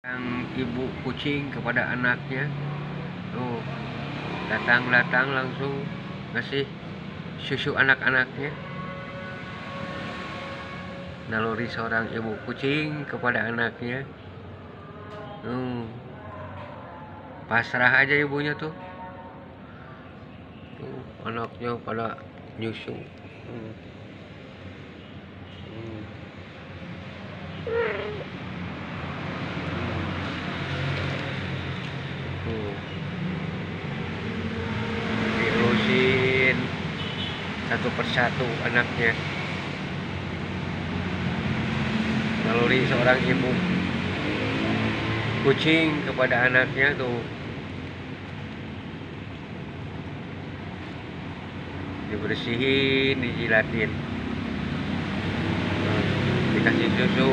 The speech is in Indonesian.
Yang ibu kucing kepada anaknya, tuh datang langsung ngasih susu anak-anaknya. Naluri seorang ibu kucing kepada anaknya, pasrah aja ibunya tuh, anaknya pada nyusu. Diurusin satu persatu anaknya. Naluri seorang ibu kucing kepada anaknya tuh, dibersihin, dijilatin, dikasih susu,